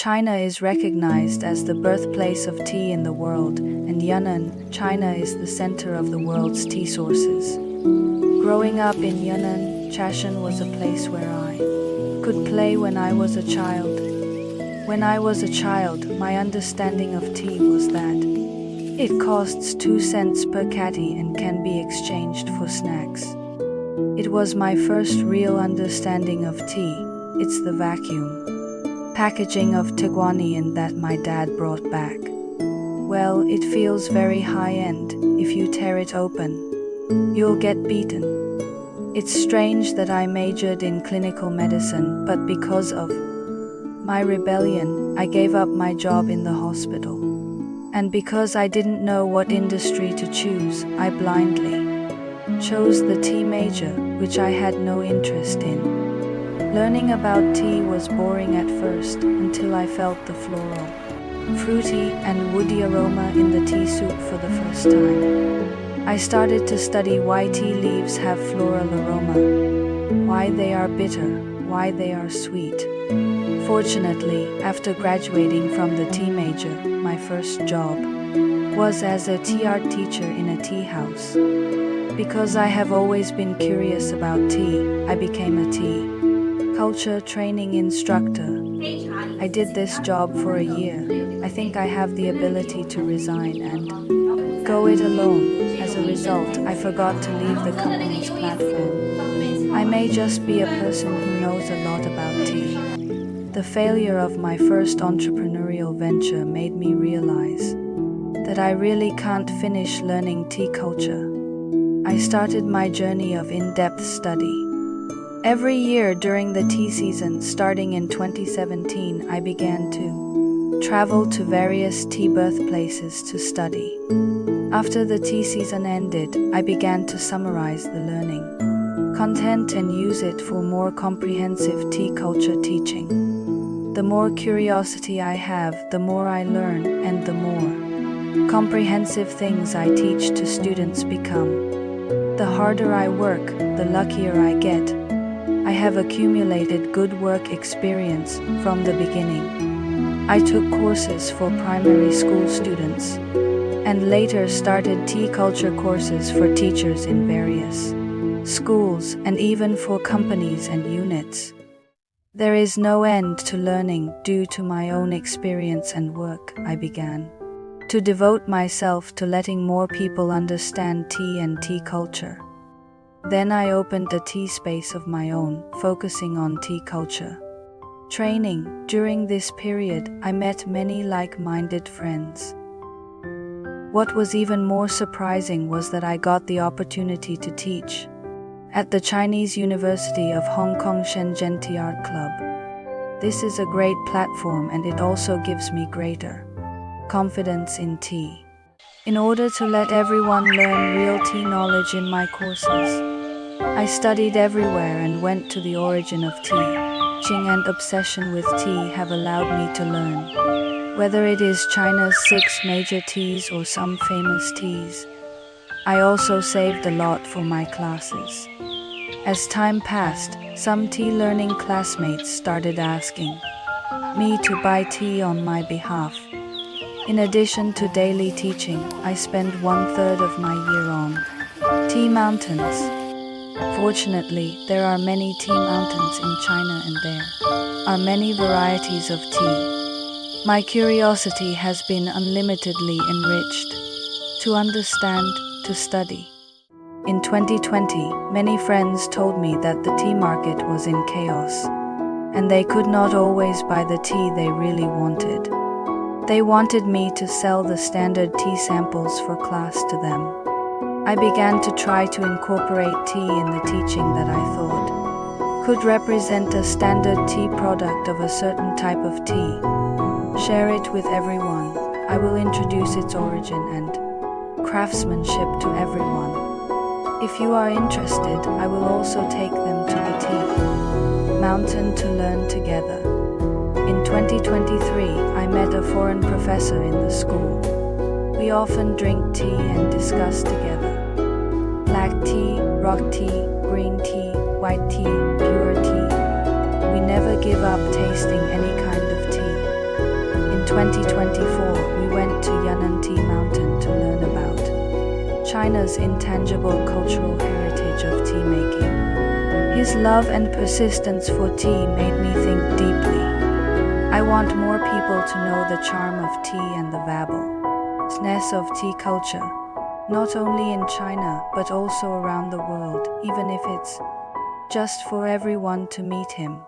China is recognized as the birthplace of tea in the world, and Yunnan, China is the center of the world's tea sources. Growing up in Yunnan, Chashan was a place where I could play when I was a child. When I was a child, my understanding of tea was that it costs 2 cents per catty and can be exchanged for snacks. It was my first real understanding of tea. It's the vacuum packaging of Teguani that my dad brought back. Well, it feels very high-end. If you tear it open, you'll get beaten. It's strange that I majored in clinical medicine, but because of my rebellion, I gave up my job in the hospital. And because I didn't know what industry to choose, I blindly chose the tea major, which I had no interest in. Learning about tea was boring at first, until I felt the floral, fruity, and woody aroma in the tea soup for the first time. I started to study why tea leaves have floral aroma, why they are bitter, why they are sweet. Fortunately, after graduating from the tea major, my first job was as a tea art teacher in a tea house. Because I have always been curious about tea, I became a tea culture training instructor. I did this job for a year. I think I have the ability to resign and go it alone. As a result, I forgot to leave the company's platform. I may just be a person who knows a lot about tea. The failure of my first entrepreneurial venture made me realize that I really can't finish learning tea culture. I started my journey of in-depth study. Every year during the tea season, starting in 2017, I began to travel to various tea birthplaces to study. After the tea season ended, I began to summarize the learning content and use it for more comprehensive tea culture teaching. The more curiosity I have, the more I learn, and the more comprehensive things I teach to students become. The harder I work, the luckier I get. I have accumulated good work experience from the beginning. I took courses for primary school students and later started tea culture courses for teachers in various schools and even for companies and units. There is no end to learning. Due to my own experience and work, I began to devote myself to letting more people understand tea and tea culture. Then I opened a tea space of my own, focusing on tea culture training. During this period, I met many like-minded friends. What was even more surprising was that I got the opportunity to teach at the Chinese University of Hong Kong Shenzhen Tea Art Club. This is a great platform, and it also gives me greater confidence in tea. In order to let everyone learn real tea knowledge in my courses, I studied everywhere and went to the origin of tea. Teaching and obsession with tea have allowed me to learn whether it is China's 6 major teas or some famous teas. I also saved a lot for my classes. As time passed, some tea learning classmates started asking me to buy tea on my behalf. In addition to daily teaching, I spend 1/3 of my year on tea mountains. Fortunately, there are many tea mountains in China and there are many varieties of tea. My curiosity has been unlimitedly enriched to understand, to study. In 2020, many friends told me that the tea market was in chaos, and they could not always buy the tea they really wanted. They wanted me to sell the standard tea samples for class to them. I began to try to incorporate tea in the teaching that I thought could represent a standard tea product of a certain type of tea. Share it with everyone. I will introduce its origin and craftsmanship to everyone. If you are interested, I will also take them to the tea mountain to learn together. In 2023, I met a foreign professor in the school. We often drink tea and discuss together. Black tea, rock tea, green tea, white tea, pure tea. We never give up tasting any kind of tea. 2024, we went to Yunnan Tea Mountain to learn about China's intangible cultural heritage of tea making. His love and persistence for tea made me think deeply. I want more people to know the charm of tea and the vastness of tea culture, not only in China but also around the world, even if it's just for everyone to meet him.